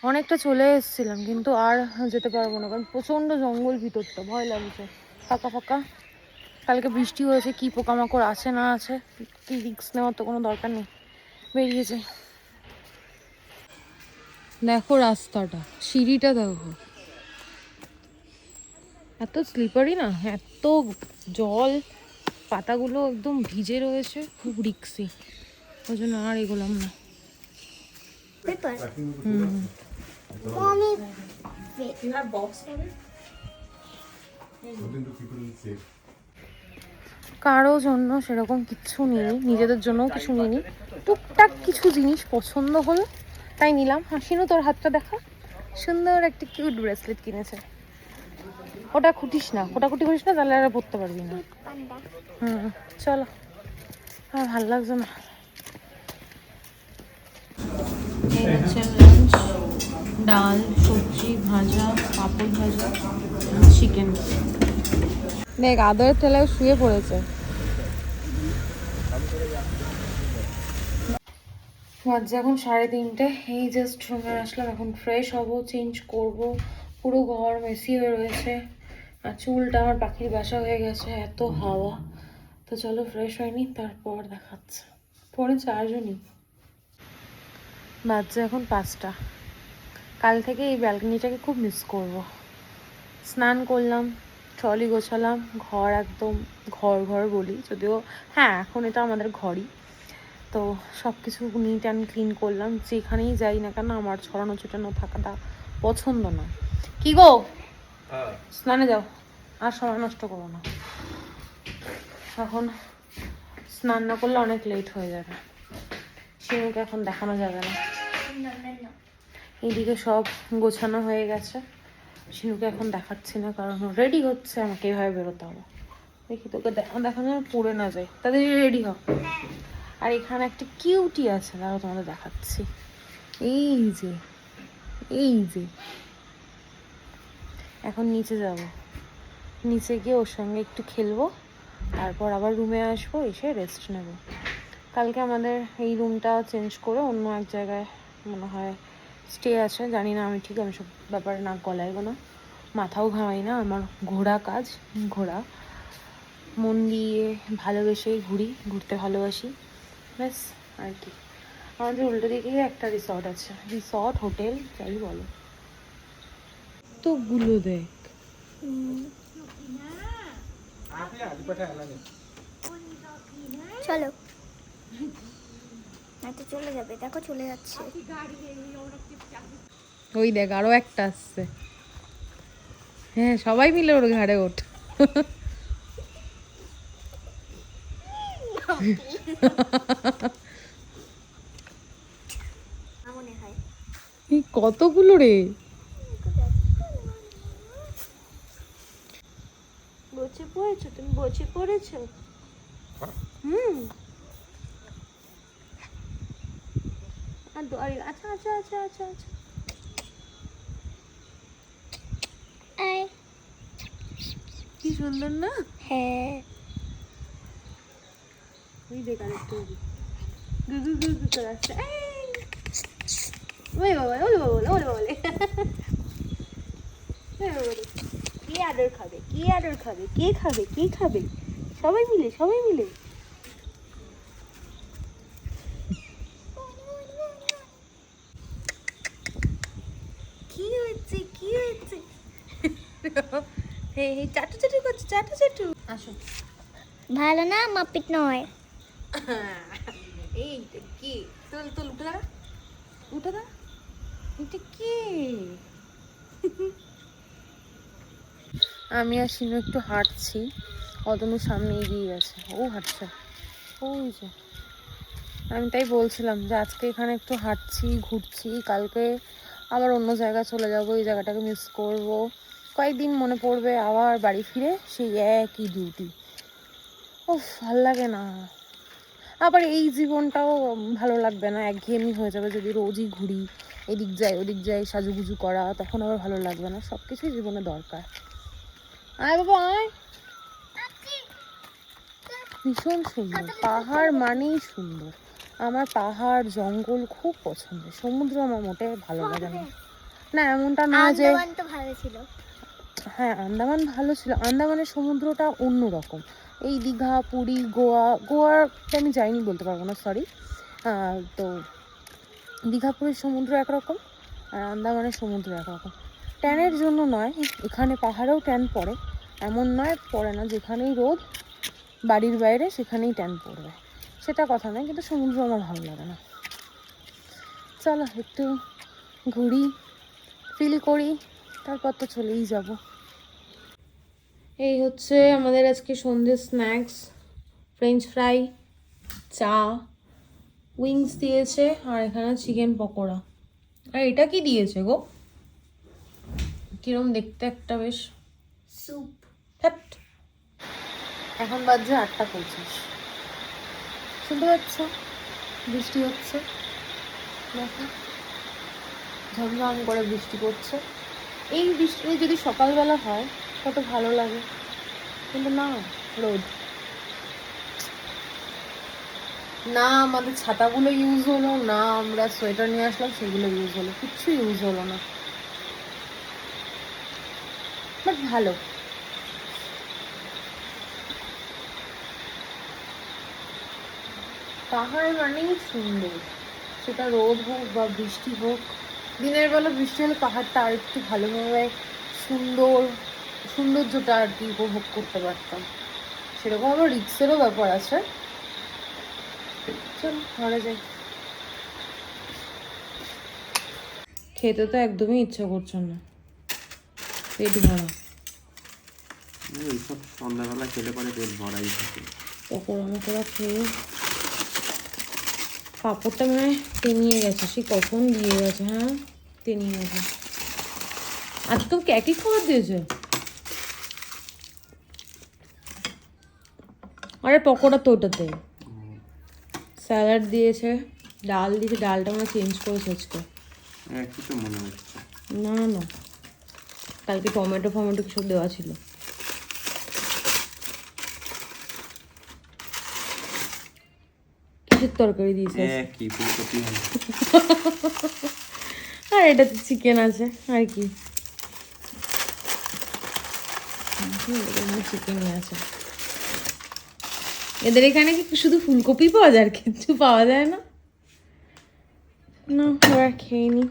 অনেকটা চলে এসেছিলাম, কিন্তু আর যেতে পারবো না, কারণ প্রচণ্ড জঙ্গল ভিতরটা, ভয় লাগছে। ফাঁকা ফাঁকা, কালকে বৃষ্টি হয়েছে, কি পোকামাকড় আছে না আছে, কি রিস্ক নেওয়ার তো কোনো দরকার নেই, বেরিয়ে যাই। দেখো রাস্তাটা, সিঁড়িটা দেখো, এত স্লিপারি না, এত জল, পাতাগুলো একদম ভিজে রয়েছে, খুব রিক্সি, ওই জন্য আর এগোলাম না। কারো জন্য সেরকম কিছু নেই, নিজেদের জন্যও কিছু নিইনি, টুকটাক কিছু জিনিস পছন্দ হলো তাই নিলাম। হাসিনু তোর হাতটা দেখা, সুন্দর একটা কিউট ব্রেসলেট কিনেছে। ওটা খুঁটিস না, খোটাখুটি করিস না, তাহলে আর পরতে পারবি না। চলো, আর ভালো লাগছে না। এই হচ্ছে লাঞ্চ, ডাল, সবজি, ভাজা, পাঁপড় ভাজা, চিকেন। দেখ আদরের ঠেলায় শুয়ে পড়েছে। বাজে এখন 3:30, এই জাস্ট রুমে আসলাম, এখন ফ্রেশ হব, চেঞ্জ করব, পুরো ঘর মেসি হয়ে রয়েছে, আর চুলটা আমার পাখির বাসা হয়ে গেছে, এত হাওয়া। তো চলো ফ্রেশ হয়নি, তারপর দেখাচ্ছে। ফোনে চার্জও নেই। বাজে এখন 5টা। কাল থেকে এই ব্যালকনিটাকে খুব মিস করব। স্নান করলাম, ট্রলি গোছালাম, ঘর একদম ঘর ঘর বলি যদিও, হ্যাঁ এখন এটা আমাদের ঘরই। তো সব কিছু নিট অ্যান্ড ক্লিন করলাম, যেখানেই যাই না কেন আমার ছড়ানো ছিটানো থাকাটা পছন্দ না। কি গো, স্নানে যাও, আর সময় নষ্ট করো না, এখন স্নান না করলে অনেক লেট হয়ে যাবে, শিনুকে এখন দেখানো যাবে না। এইদিকে সব গোছানো হয়ে গেছে, শিনুকে এখন দেখাচ্ছি না, কারণ রেডি হচ্ছে, আমাকে এইভাবে বেরোতে হবে। দেখি তোকে দেখানো পড়ে না যায়, তাদের রেডি হ। আর এখানে একটা কিউটি আছে, তারও তোমাদের দেখাচ্ছি। এই যে, এই যে, এখন নিচে যাব, নিচে গিয়ে ওর সঙ্গে একটু খেলবো, তারপর আবার রুমে আসবো, এসে রেস্ট নেব। কালকে আমাদের এই রুমটা চেঞ্জ করে অন্য এক জায়গায় মনে হয় স্টে আছে, জানি না আমি ঠিক, আমি সব ব্যাপারে না গলাইবো না, মাথাও ঘামাই না, আমার ঘোরা কাজ, ঘোরা, মন দিয়ে ভালোবেসেই ঘুরি, ঘুরতে ভালোবাসি, ব্যাস আর কি। আমাদের উল্টো দিকেই একটা রিসর্ট আছে, রিসর্ট হোটেল যাই বলো, তো গুলো দেখ। চলো, তো চলে যাবে, দেখো চলে যাচ্ছে। ওই দেখ আরো একটা আসছে, হ্যাঁ সবাই মিলে ওর ঘাড়ে ওঠ। মনে হয় এই কতগুলো রে, বসে পড়েছো তুমি, বসে পড়েছো। আচ্ছা আচ্ছা আচ্ছা আচ্ছা আচ্ছা, কি সুন্দর না? হ্যাঁ, ওই দেখ আরেকটু গুগু গুগু করে আসছে, ওই বাবা, ওই বাবা, ওই বাবা, কে আদর খাবে, কে আদর খাবে, কে খাবে, কে খাবে, সবাই মিলে, সবাই মিলে। কি হয়েছে, কি হয়েছে? হে হে, চাটু চাটু করছে, চাটু চাটু। আসো। ভালো না, মাপিট নয়। এই কি, তুল তুল, উঠে দাঁড়া, উঠে দাঁড়া, এটা কি? আমি আর শিনু একটু হাঁটছি, অতনু সামনে এগিয়ে গেছে, ও হাঁটছে, ওই যে। আমি তাই বলছিলাম যে আজকে এখানে একটু হাঁটছি, ঘুরছি, কালকে আবার অন্য জায়গায় চলে যাবো, এই জায়গাটাকে মিস করব, কয়েকদিন মনে পড়বে, আবার বাড়ি ফিরে সেই একই ডিউটি, ও ভাল লাগে না। আবার এই জীবনটাও ভালো লাগবে না, একঘেয়েমি হয়ে যাবে যদি রোজই ঘুরি, এদিক যাই ওদিক যাই, সাজুগুজু করা, তখন আবার ভালো লাগবে না, সব কিছুই জীবনে দরকার। আয় বাবা আয়, ভীষণ সুন্দর, পাহাড় মানেই সুন্দর, আমার পাহাড় জঙ্গল খুব পছন্দ, সমুদ্র আমার মোটে ভালো লাগে না। না এমনটা না যে, আন্দামান তো ভালো ছিল। হ্যাঁ আন্দামান ভালো ছিল, আন্দামানের সমুদ্রটা অন্যরকম। এই দীঘা, পুরী, গোয়াতে আমি যাইনি বলতে পারবো না, সরি। তো দীঘা পুরীর সমুদ্র একরকম, আর আন্দামানের সমুদ্র একরকম। ট্যানের জন্য নয়, এখানে পাহাড়েও ট্যান পড়ে, এমন নয় পড়ে না, যেখানেই রোদ বাড়ির বাইরে সেখানেই ট্যান পড়বে, সেটা কথা নয়, কিন্তু সমুদ্র আমার ভালো লাগে না। চলো একটু ঘুরি, ফিল করি, তারপর তো চলেই যাব। এই হচ্ছে আমাদের আজকে সন্ধ্যের স্ন্যাক্স, ফ্রেঞ্চ ফ্রাই, চা, উইংস দিয়েছে, আর এখানে চিকেন পকোড়া। আর এটা কি দিয়েছে গো? কিরম দেখতে একটা বেশ স্যুপ। হ্যাট। এখন বাজছে 8:25। শুনতে পাচ্ছ বৃষ্টি হচ্ছে, দেখো ঝমঝম করে বৃষ্টি পড়ছে। এই বৃষ্টি যদি সকালবেলা হয় কত ভালো লাগে, কিন্তু না, রোদ। না আমাদের ছাতাগুলো ইউজ হলো না, আমরা সোয়েটার নিয়ে আসলাম সেগুলো ইউজ হলো, কিচ্ছু ইউজ হলো না, বাট ভালো। পাহাড় মানেই সুন্দর, সেটা রোদ হোক বা বৃষ্টি হোক। দিনের বেলা বৃষ্টি হলে পাহাড়টা আর একটু ভালোভাবে সৌন্দর্যটা আর কি উপভোগ করতে পারতাম। সেরকম আবার রিক্সেরও ব্যাপার আছে। চল ঘরে যাই। খেতে তো একদমই ইচ্ছা করছে না, পেট ভরা। এইসব সন্ধ্যাবেলা খেলে পরে পেট ভরাই থাকে। পকোড়া মকোড়া খেয়ে পাঁপড়টা মনে হয় তেনিয়ে গেছে, সে কখন দিয়ে গেছে। হ্যাঁ তেনিয়ে গেছে। আজকে তোকে একই খাবার দিয়েছে। আরে পকোড়া তো ওটাতে, স্যালাড দিয়েছে, ডাল দিয়েছে, ডালটা আমরা চেঞ্জ করেছে আজকে। একই তো মনে হচ্ছে। না না, কালকে টমেটো ফমেটো কিছু দেওয়া ছিল। কিসের তরকারি দিয়েছে? একই ফুলকপি। আর এটাতে চিকেন আছে আর কি, চিকেনই আছে। এদের এখানে কি শুধু ফুলকপি পাওয়া যায় আর কিছু পাওয়া যায় না? না ওরা খেয়ে নি।